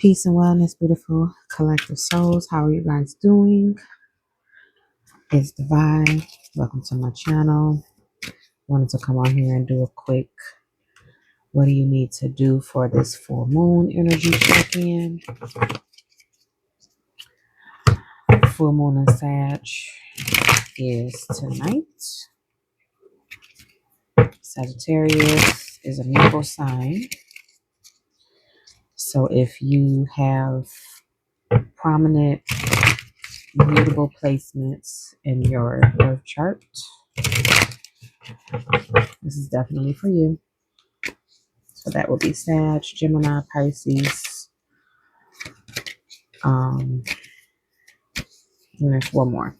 Peace and wellness, beautiful collective souls. How are you guys doing? It's Divine. Welcome to my channel. Wanted to come on here and do a quick what do you need to do for this full moon energy check-in. Full moon in Sag is tonight. Sagittarius is a mutable sign. So if you have prominent mutable placements in your birth chart, this is definitely for you. So that will be Sag, Gemini, Pisces. And there's one more.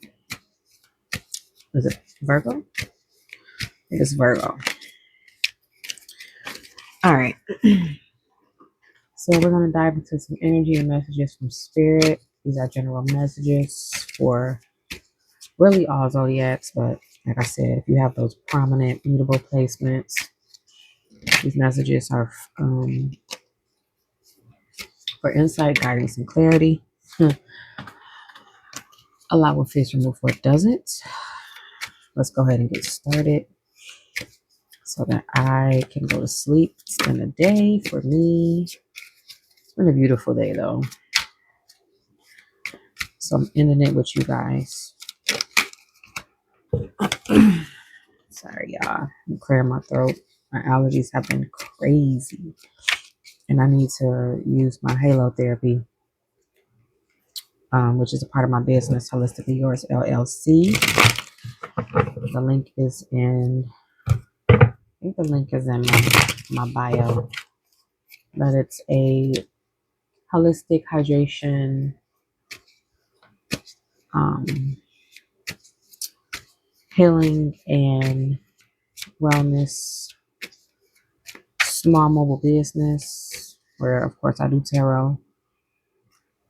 Is it Virgo? I think it's Virgo. All right. So we're going to dive into some energy and messages from Spirit. These are general messages for really all zodiacs, but like I said, if you have those prominent mutable placements, these messages are for insight, guidance, and clarity. Allow what fits, remove what doesn't. Let's go ahead and get started so that I can go to sleep. It's been a day for me. It's been a beautiful day though. So I'm ending it with you guys. Sorry, y'all. I'm clearing my throat. My allergies have been crazy. And I need to use my halo therapy, which is a part of my business, Holistically Yours LLC. The link is in, I think the link is in my bio. But it's a holistic hydration, healing and wellness small mobile business where of course I do tarot,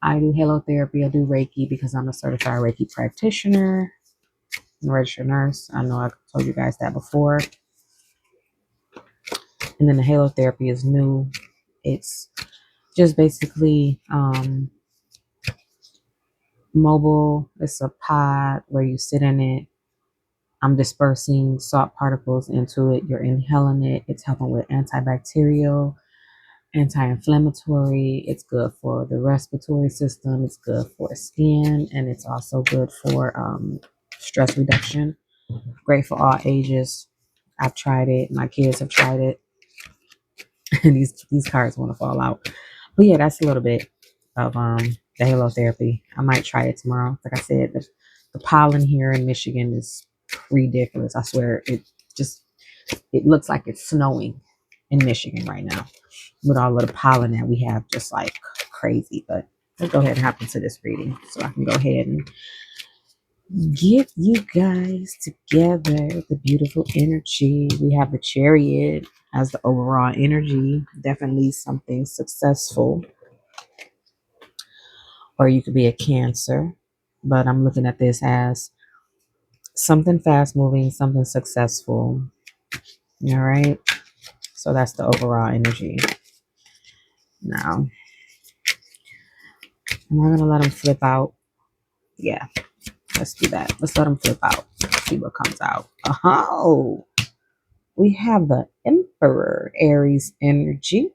I do halotherapy, I do Reiki because I'm a certified Reiki practitioner and a registered nurse. I know I told you guys that before. And then the halotherapy is new. It's just basically mobile. It's a pod where you sit in it. I'm dispersing salt particles into it. You're inhaling it. It's helping with antibacterial, anti-inflammatory. It's good for the respiratory system. It's good for skin, and it's also good for stress reduction. Great for all ages. I've tried it. My kids have tried it. And these cards want to fall out. But yeah, that's a little bit of the halotherapy. I might try it tomorrow. Like I said, the pollen here in Michigan is ridiculous. I swear it looks like it's snowing in Michigan right now with all of the pollen that we have, just like crazy. But let's go ahead and hop into this reading so I can go ahead and get you guys together. The beautiful energy. We have the Chariot as the overall energy. Definitely something successful. Or you could be a Cancer. But I'm looking at this as something fast moving, something successful. All right. So that's the overall energy. Now, am I going to let them flip out? Yeah. Let's do that. Let's let them flip out. See what comes out. Oh, we have the Emperor, Aries energy.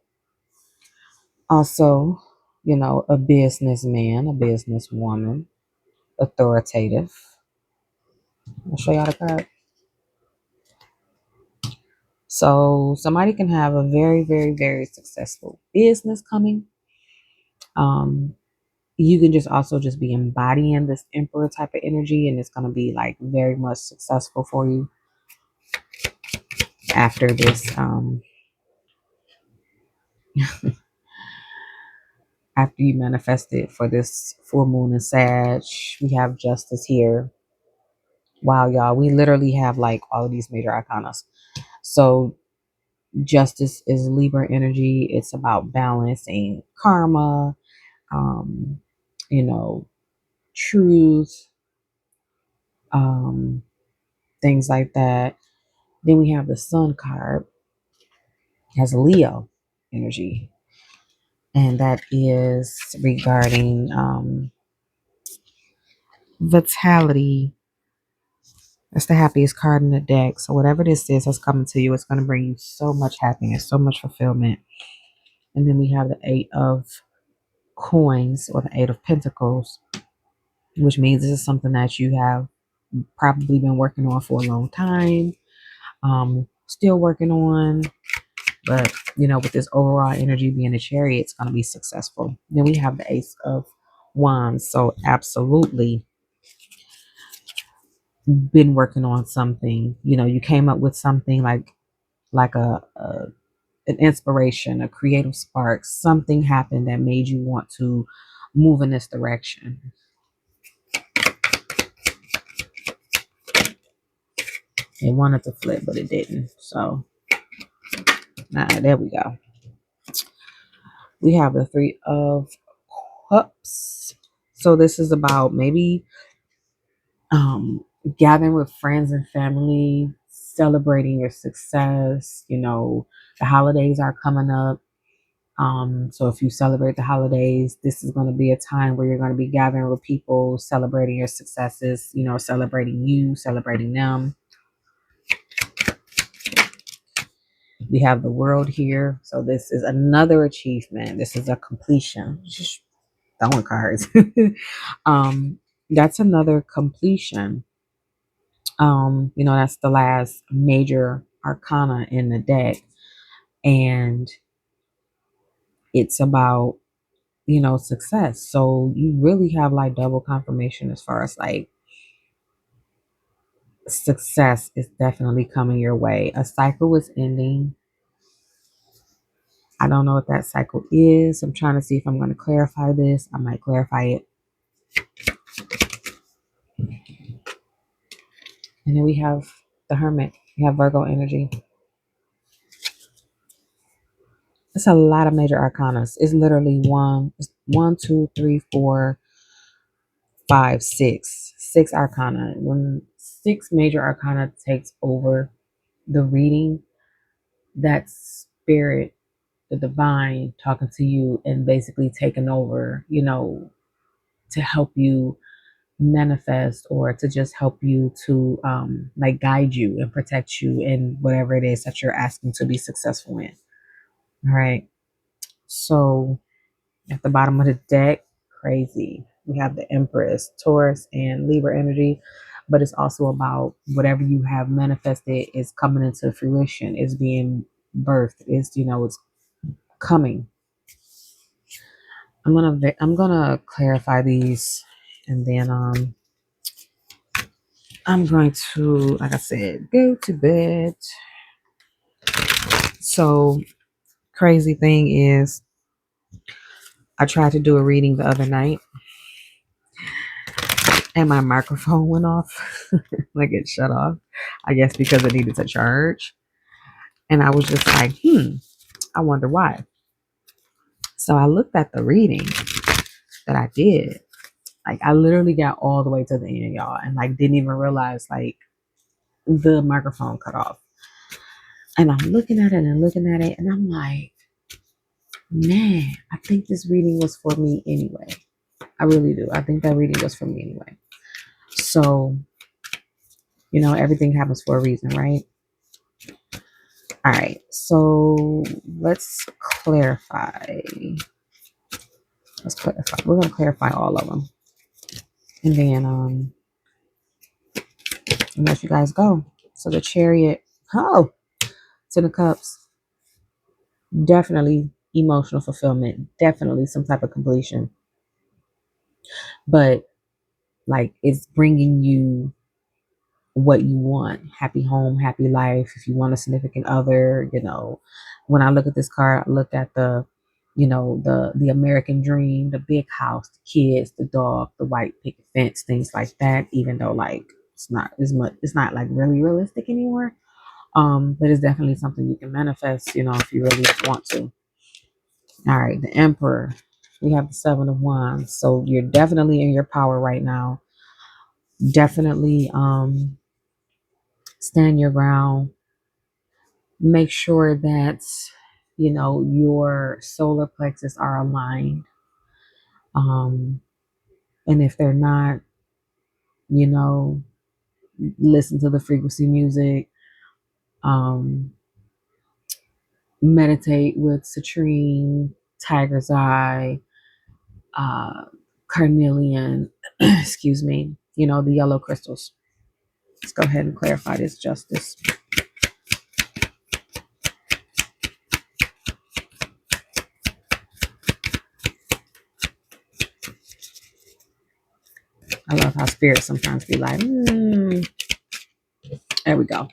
Also, a businessman, a businesswoman, authoritative. I'll show y'all the card. So somebody can have a very, very, very successful business coming. You can just be embodying this Emperor type of energy, and it's going to be like very much successful for you after this after you manifest it for this full moon in Sag. We have Justice here. Wow, y'all, we literally have like all of these major arcanas. So Justice is Libra energy. It's about balancing karma, um, truth, things like that. Then we have the Sun card, it has Leo energy. and that is regarding vitality. That's the happiest card in the deck. So whatever this is that's coming to you, it's going to bring you so much happiness, so much fulfillment. And then we have the Eight of Coins, or the Eight of Pentacles, which means this is something that you have probably been working on for a long time, still working on, but with this overall energy being a Chariot, it's going to be successful. Then we have the Ace of Wands. So absolutely been working on something. You came up with something like an inspiration, a creative spark. Something happened that made you want to move in this direction. It wanted to flip, but it didn't. So there we go. We have the Three of Cups. So this is about maybe gathering with friends and family, celebrating your success. The holidays are coming up. So if you celebrate the holidays, this is going to be a time where you're going to be gathering with people, celebrating your successes, celebrating you, celebrating them. We have the World here. So this is another achievement. This is a completion. Just throwing cards. That's another completion. That's the last major arcana in the deck. And it's about, success. So you really have like double confirmation as far as like success is definitely coming your way. A cycle is ending. I don't know what that cycle is. I'm trying to see if I'm going to clarify this. I might clarify it. And then we have the Hermit. We have Virgo energy. It's a lot of major arcanas. It's literally one, two, three, four, five, six arcana. When six major arcana takes over the reading, that's spirit, the divine talking to you and basically taking over, to help you manifest, or to just help you to like guide you and protect you in whatever it is that you're asking to be successful in. All right. So at the bottom of the deck, crazy. We have the Empress, Taurus, and Libra energy, but it's also about whatever you have manifested is coming into fruition, is being birthed, it's coming. I'm gonna clarify these, and then I'm going to, like I said, go to bed. So crazy thing is, I tried to do a reading the other night, and my microphone went off. Like it shut off. I guess because it needed to charge. And I was just like, I wonder why. So I looked at the reading that I did. Like I literally got all the way to the end, y'all, and like didn't even realize like the microphone cut off. And I'm looking at it and looking at it, and I'm like, man, I think this reading was for me anyway. I really do. I think that reading was for me anyway. So, everything happens for a reason, right? All right. So let's clarify. We're going to clarify all of them. And then let you guys go. So the Chariot, Ten of Cups, definitely emotional fulfillment, definitely some type of completion. But like it's bringing you what you want: happy home, happy life. If you want a significant other, when I look at this card, I look at the American dream, the big house, the kids, the dog, the white picket fence, things like that. Even though like it's not as much, it's not like really realistic anymore. But it's definitely something you can manifest, if you really want to. All right, the Emperor. We have the Seven of Wands. So you're definitely in your power right now. Definitely stand your ground. Make sure that your solar plexus are aligned. Um, and if they're not, you know, listen to the frequency music, um, meditate with citrine, tiger's eye, uh, carnelian, excuse me, the yellow crystals. Let's go ahead and clarify this justice. I love how spirits sometimes be like, there we go.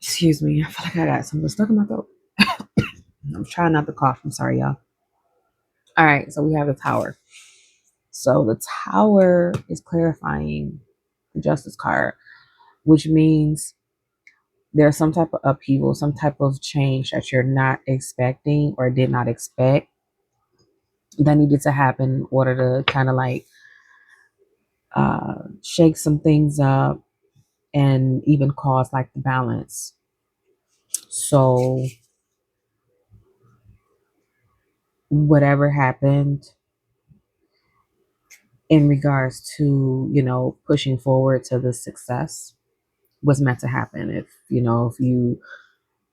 Excuse me. I feel like I got something stuck in my throat. I'm trying not to cough. I'm sorry, y'all. All right. So we have the tower. So the tower is clarifying the justice card, which means there's some type of upheaval, some type of change that you're not expecting or did not expect that needed to happen in order to kind of like shake some things up and even cause like the balance. So whatever happened in regards to, pushing forward to the success was meant to happen. If you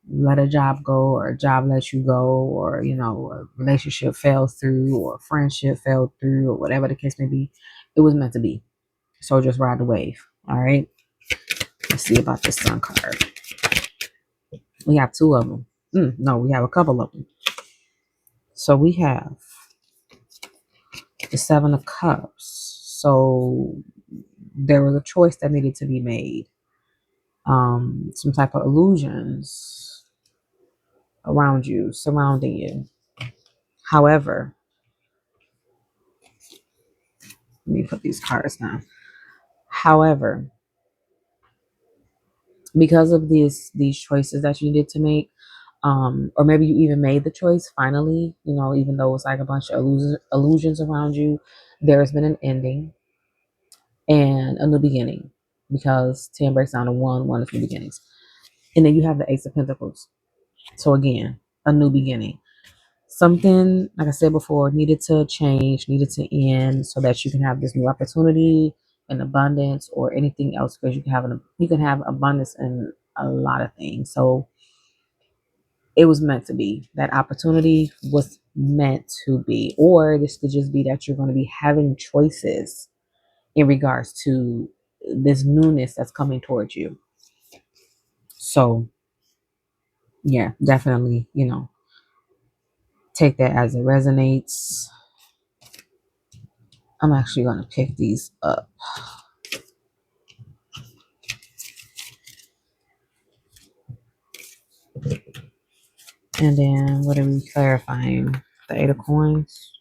let a job go or a job let you go or, a relationship fell through or a friendship fell through or whatever the case may be, it was meant to be. So just ride the wave. All right. Let's see about this sun card. We have two of them. No, we have a couple of them. So we have the Seven of Cups. So there was a choice that needed to be made. Some type of illusions around you, surrounding you. However, let me put these cards down. However, because of these choices that you needed to make, or maybe you even made the choice finally, even though it's like a bunch of illusions around you, there's been an ending and a new beginning, because 10 breaks down to one is new beginnings. And then you have the Ace of Pentacles. So again, a new beginning. Something, like I said before, needed to change, needed to end so that you can have this new opportunity and abundance or anything else, because you can have abundance in a lot of things. So it was meant to be. That opportunity was meant to be. Or this could just be that you're going to be having choices in regards to this newness that's coming towards you. So yeah, definitely, take that as it resonates. I'm actually going to pick these up. And then what are we clarifying? The Eight of Coins.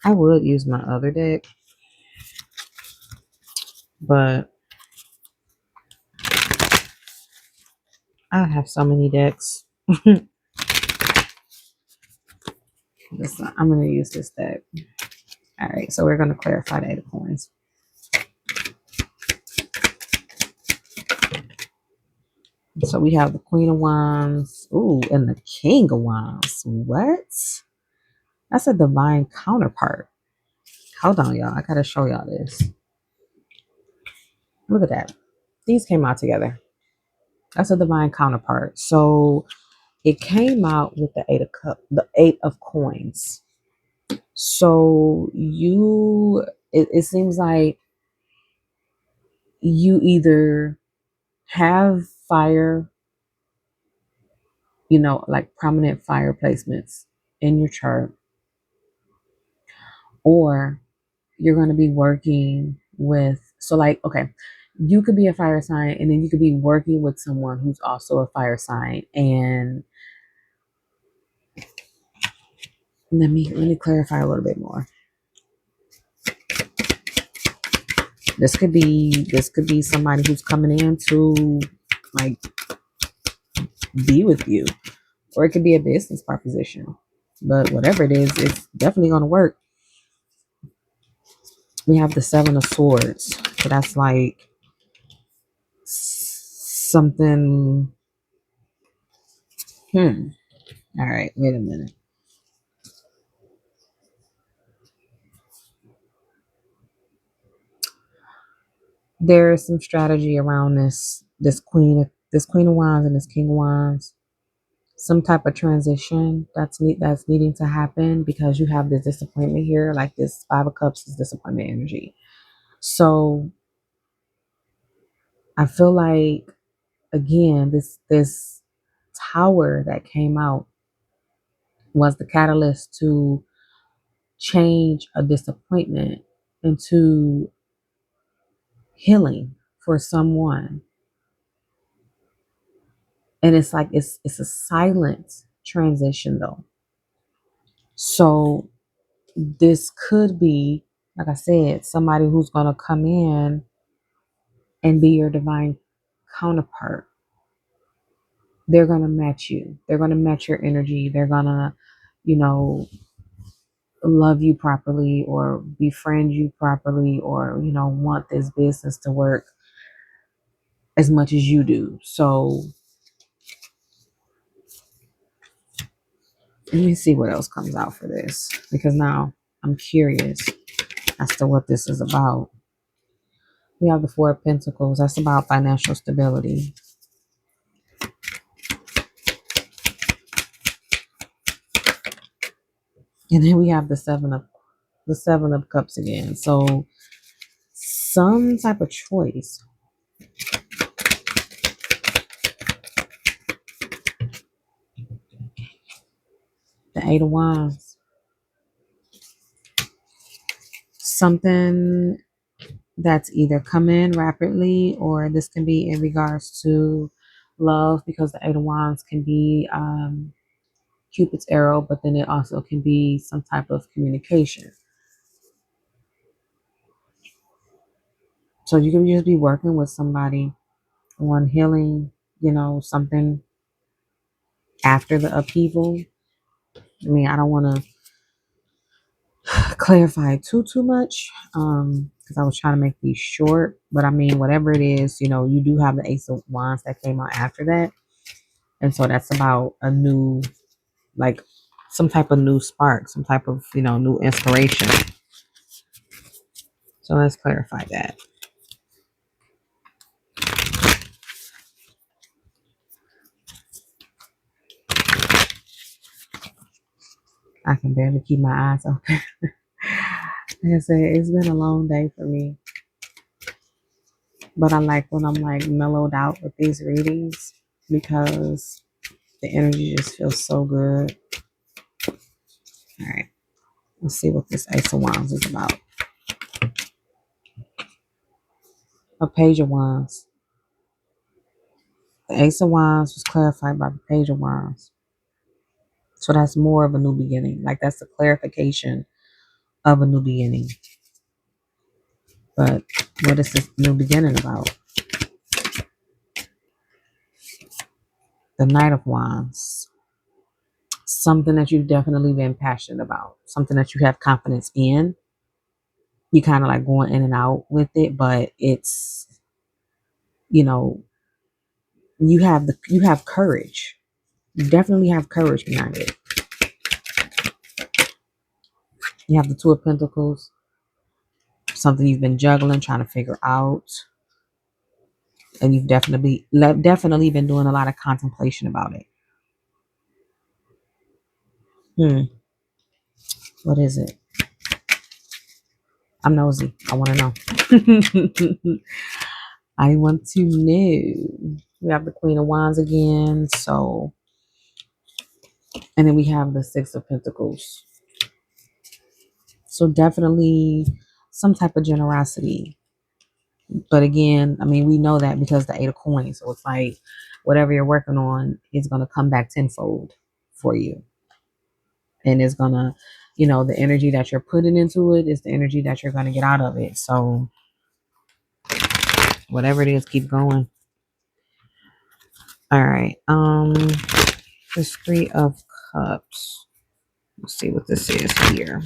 I would use my other deck, but I have so many decks. I'm going to use this deck. All right, so we're going to clarify the Eight of Coins. So we have the Queen of Wands. Ooh, and the King of Wands. What? That's a divine counterpart. Hold on, y'all. I got to show y'all this. Look at that. These came out together. That's a divine counterpart. So it came out with the the Eight of Coins. So it seems like you either have fire, like prominent fire placements in your chart, or you're going to be working with, so like, okay, you could be a fire sign and then you could be working with someone who's also a fire sign. And let me clarify a little bit more. This could be somebody who's coming in to like be with you, or it could be a business proposition. But whatever it is, it's definitely going to work. We have the Seven of Swords. So that's like something All right, wait a minute. There's some strategy around this queen of wands and this king of wands. Some type of transition that's needing to happen because you have this disappointment here, like this five of cups is disappointment energy. So I feel like again, this tower that came out was the catalyst to change a disappointment into healing for someone. And it's like it's a silent transition though. So this could be, like I said, somebody who's gonna come in and be your divine counterpart. They're gonna match you. They're gonna match your energy. They're gonna, you know, love you properly or befriend you properly or, want this business to work as much as you do. So let me see what else comes out for this because now I'm curious as to what this is about. We have the Four of Pentacles. That's about financial stability. And then we have the Seven of Cups again. So some type of choice. The Eight of Wands. Something that's either come in rapidly or this can be in regards to love because the Eight of Wands can be Cupid's arrow, but then it also can be some type of communication. So you can just be working with somebody on healing, something after the upheaval. I mean, I don't want to clarify too much because I was trying to make these short, but I mean, whatever it is, you do have the Ace of Wands that came out after that. And so that's about a new, like some type of new spark, some type of, new inspiration. So let's clarify that. I can barely keep my eyes open. Like I said, it's been a long day for me. But I like when I'm like mellowed out with these readings because the energy just feels so good. All right, let's see what this Ace of Wands is about. A Page of Wands. The Ace of Wands was clarified by the Page of Wands. So that's more of a new beginning. Like that's the clarification of a new beginning. But what is this new beginning about? The Knight of Wands. Something that you've definitely been passionate about. Something that you have confidence in. You kind of like going in and out with it, but it's, you know, you have courage. You definitely have courage behind it. You have the Two of Pentacles. Something you've been juggling, trying to figure out. And you've definitely been doing a lot of contemplation about it. What is it? I'm nosy. I want to know. I want to know. We have the Queen of Wands again. So, and then we have the Six of Pentacles. So definitely some type of generosity. But again, I mean, we know that because the Eight of Coins. So it's like whatever you're working on is going to come back tenfold for you. And it's going to, the energy that you're putting into it is the energy that you're going to get out of it. So whatever it is, keep going. All right. This Three of Cups. Let's see what this is here.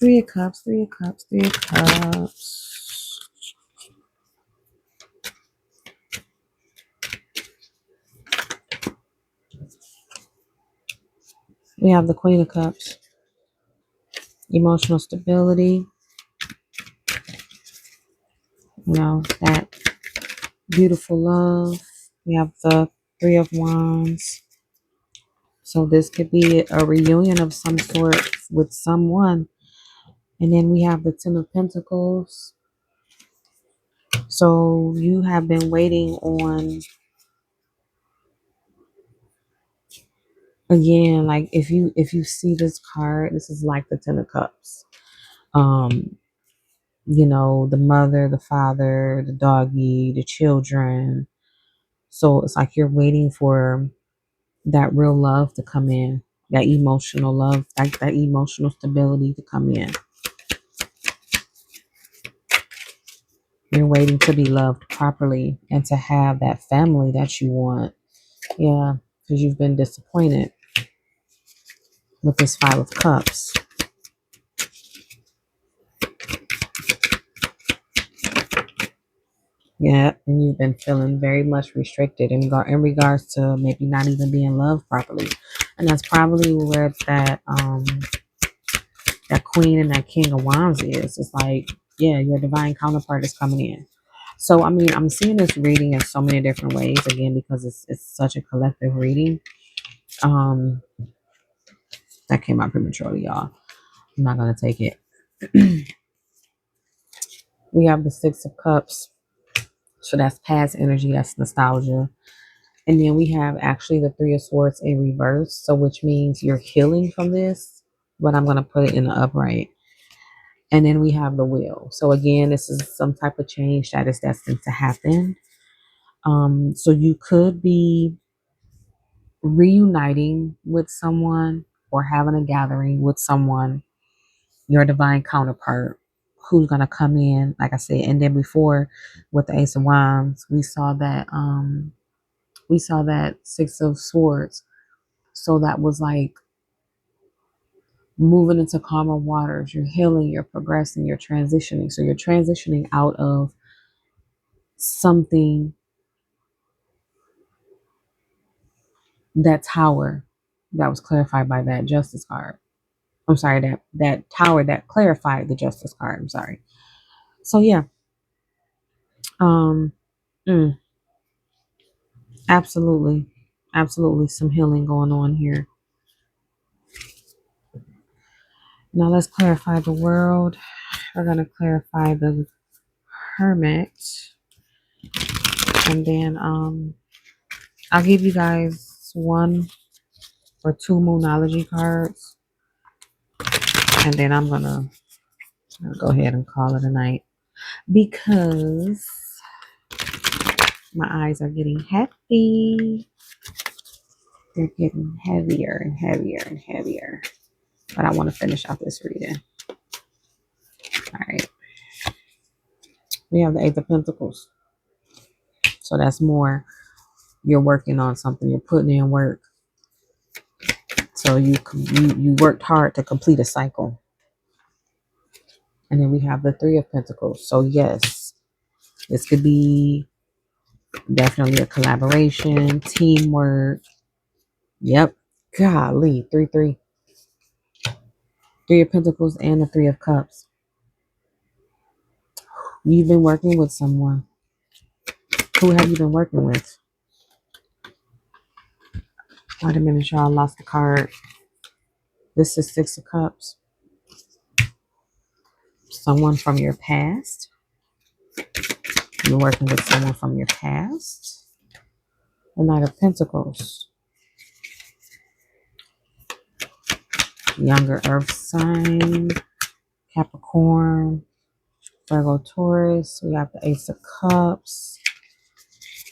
Three of Cups, Three of Cups, Three of Cups. We have the Queen of Cups, emotional stability, that beautiful love. We have the Three of Wands. So this could be a reunion of some sort with someone. And then we have the Ten of Pentacles. So you have been waiting on, again, like if you see this card, this is like the Ten of Cups. Um, the mother, the father, the doggy, the children. So it's like you're waiting for that real love to come in, that emotional love, like that emotional stability to come in. You're waiting to be loved properly and to have that family that you want. Yeah, because you've been disappointed with this Five of Cups. Yeah, and you've been feeling very much restricted in regards to maybe not even being loved properly. And that's probably where that Queen and that King of Wands is. It's like, yeah, your divine counterpart is coming in. So, I mean, I'm seeing this reading in so many different ways, again, because it's such a collective reading. That came out prematurely, y'all. I'm not going to take it. We have the Six of Cups. So that's past energy, that's nostalgia. And then we have actually the Three of Swords in reverse. So which means you're healing from this, but I'm going to put it in the upright. And then we have the Wheel. So again, this is some type of change that is destined to happen. So you could be reuniting with someone or having a gathering with someone, your divine counterpart, who's gonna come in, like I said. And then before, with the Ace of Wands, we saw that Six of Swords. So that was like moving into calmer waters. You're healing, you're progressing, you're transitioning. So you're transitioning out of something, that tower that was clarified by that Justice card. I'm sorry, that tower that clarified the Justice card. I'm sorry. So yeah, um, mm, absolutely, absolutely, some healing going on here. Now let's clarify the World. We're gonna clarify the Hermit, and then I'll give you guys one or two Moonology cards, and then I'm gonna go ahead and call it a night because my eyes are getting heavy. They're getting heavier and heavier and heavier. But I want to finish out this reading. All right. We have the Eight of Pentacles. So that's more, you're working on something. You're putting in work. So you worked hard to complete a cycle. And then we have the Three of Pentacles. So yes, this could be definitely a collaboration, teamwork. Yep. Golly, 3-3. Three of Pentacles and the Three of Cups. You've been working with someone. Who have you been working with? Wait a minute, y'all. Lost the card. This is Six of Cups. Someone from your past. You're working with someone from your past. The Knight of Pentacles. Younger Earth sign. Capricorn. Virgo, Taurus. We have the Ace of Cups.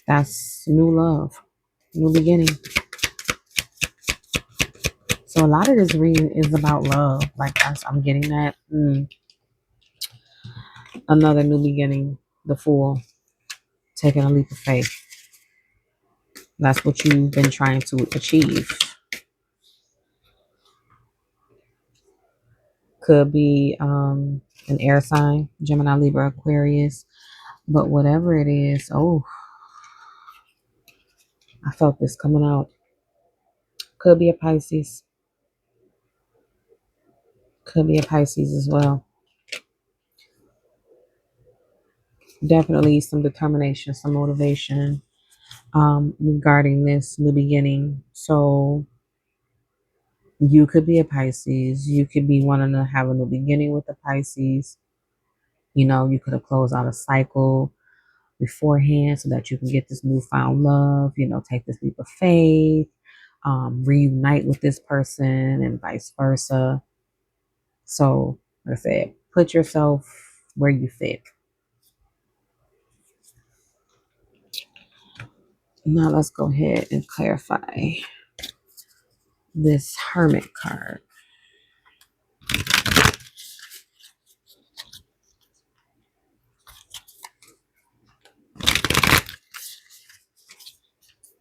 That's new love. New beginning. So a lot of this reading is about love. Like I'm getting that. Another new beginning. The Fool. Taking a leap of faith. That's what you've been trying to achieve. Could be an air sign, Gemini, Libra, Aquarius. But whatever it is, oh, I felt this coming out. Could be a Pisces. Could be a Pisces as well. Definitely some determination, some motivation regarding this new beginning. So you could be a Pisces. You could be wanting to have a new beginning with the Pisces. You know, you could have closed out a cycle beforehand so that you can get this newfound love, you know, take this leap of faith, reunite with this person and vice versa. So, like I said, put yourself where you fit. Now let's go ahead and clarify this Hermit card.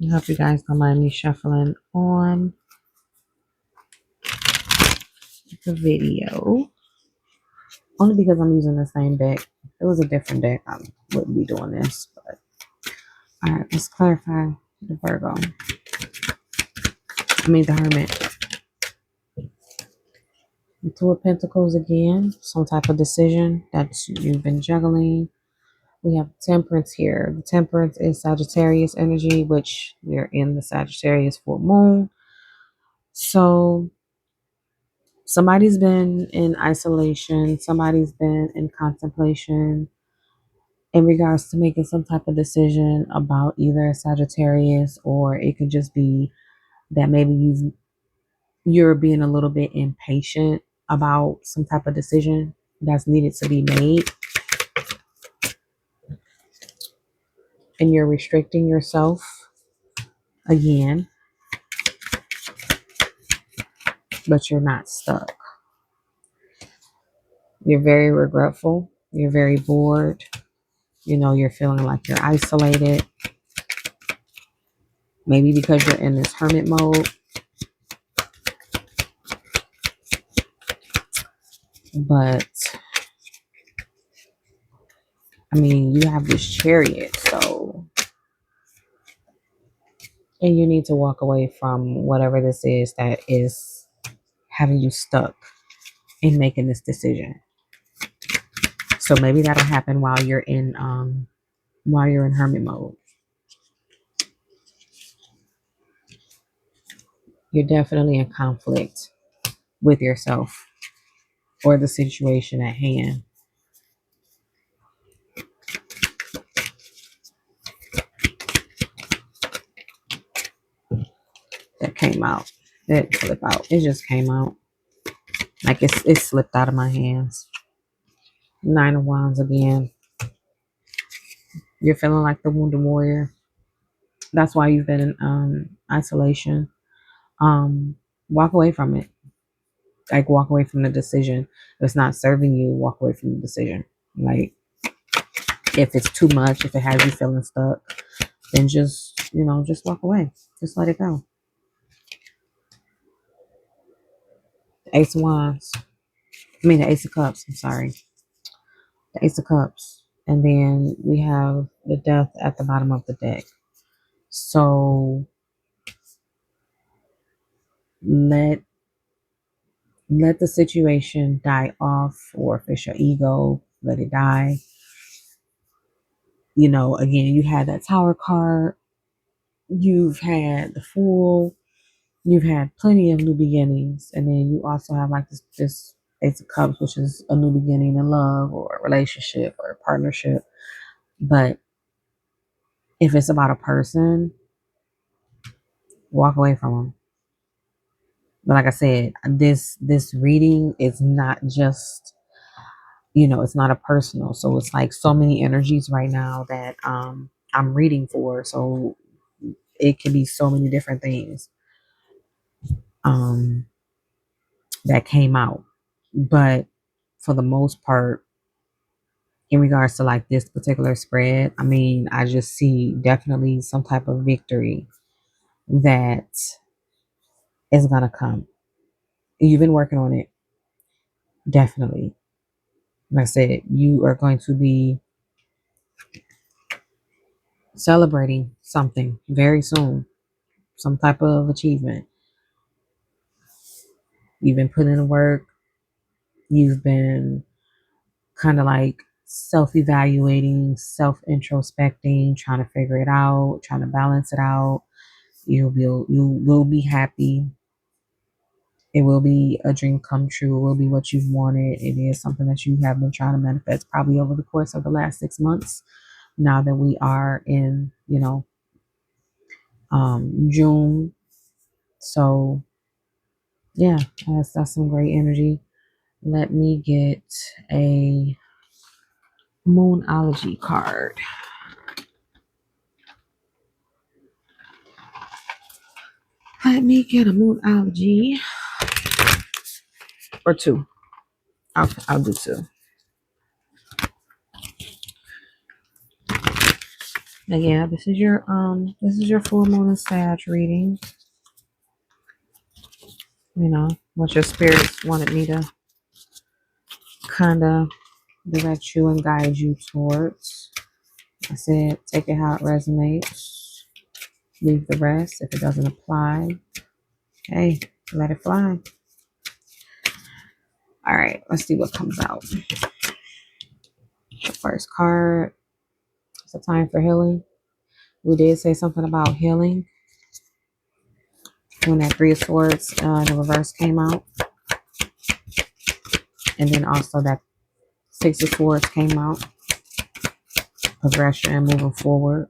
I hope you guys don't mind me shuffling on the video. Only because I'm using the same deck. If it was a different deck, I wouldn't be doing this. But all right, let's clarify the Virgo. I mean the Hermit. The Two of Pentacles again. Some type of decision that you've been juggling. We have Temperance here. The Temperance is Sagittarius energy, which we're in the Sagittarius full moon. So somebody's been in isolation. Somebody's been in contemplation in regards to making some type of decision about either Sagittarius, or it could just be that maybe you're being a little bit impatient about some type of decision that's needed to be made, and you're restricting yourself again, but you're not stuck. You're very regretful. You're very bored. You know, you're feeling like you're isolated. Maybe because you're in this hermit mode. But, I mean, you have this Chariot, so. And you need to walk away from whatever this is that is having you stuck in making this decision. So maybe that'll happen while you're in hermit mode. You're definitely in conflict with yourself or the situation at hand. That came out. It didn't flip out. It just came out. Like it slipped out of my hands. Nine of Wands again. You're feeling like the wounded warrior. That's why you've been in isolation. Walk away from it. Like walk away from the decision. If it's not serving you, walk away from the decision. Like if it's too much, if it has you feeling stuck, then just walk away. Just let it go. The Ace of Wands. I mean the Ace of Cups. I'm sorry. The Ace of Cups. And then we have the Death at the bottom of the deck. So let the situation die off, or if it's your ego, let it die. You know, again, you had that Tower card, you've had the Fool, you've had plenty of new beginnings, and then you also have like this Ace of Cups, which is a new beginning in love or a relationship or a partnership. But if it's about a person, walk away from them. But like I said, this reading is not just, it's not a personal. So it's like so many energies right now that I'm reading for. So it can be so many different things um that came out. But for the most part, in regards to like this particular spread, I mean, I just see definitely some type of victory that is gonna come. You've been working on it, definitely. Like I said, you are going to be celebrating something very soon, some type of achievement. You've been putting in the work, You've been kind of like self-evaluating, self-introspecting, trying to figure it out, trying to balance it out. You will be happy. It will be a dream come true. It will be what you've wanted. It is something that you have been trying to manifest probably over the course of the last 6 months. Now that we are in, June. So yeah, that's some great energy. Let me get a Moonology card. Let me get a Moonology or two. I'll do two. Now, yeah, this is your full moon and Sag reading. What your spirits wanted me to kind of direct you and guide you towards. I said, take it how it resonates. Leave the rest. If it doesn't apply, hey, let it fly. All right, let's see what comes out. The first card. It's a time for healing. We did say something about healing when that Three of Swords in the reverse came out. And then also that Six of Swords came out. Progression, moving forward.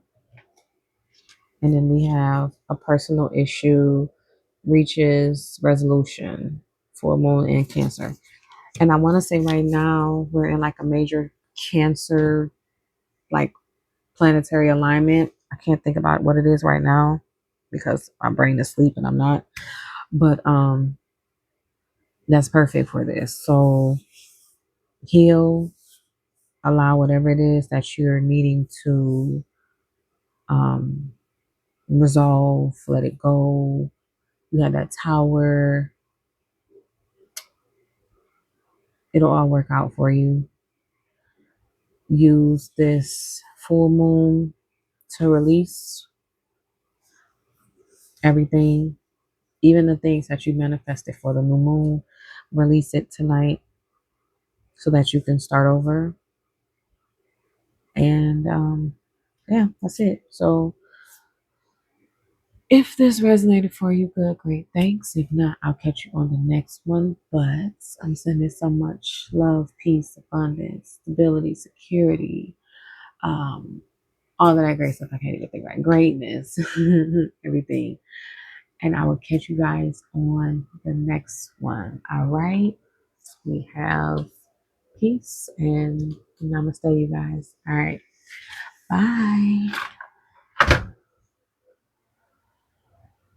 And then we have a personal issue reaches resolution for Moon and Cancer. And I want to say right now we're in like a major Cancer like planetary alignment. I can't think about what it is right now because my brain is asleep and I'm not. But that's perfect for this. So heal, allow whatever it is that you're needing to resolve, let it go. You have that Tower. It'll all work out for you. Use this full moon to release everything, even the things that you manifested for the new moon. Release it tonight so that you can start over. And yeah, that's it. So if this resonated for you, good, great, thanks. If not, I'll catch you on the next one. But I'm sending so much love, peace, abundance, stability, security, all of that great stuff. I can't even think right. Greatness, everything. And I will catch you guys on the next one. All right. We have peace and namaste, you guys. All right. Bye.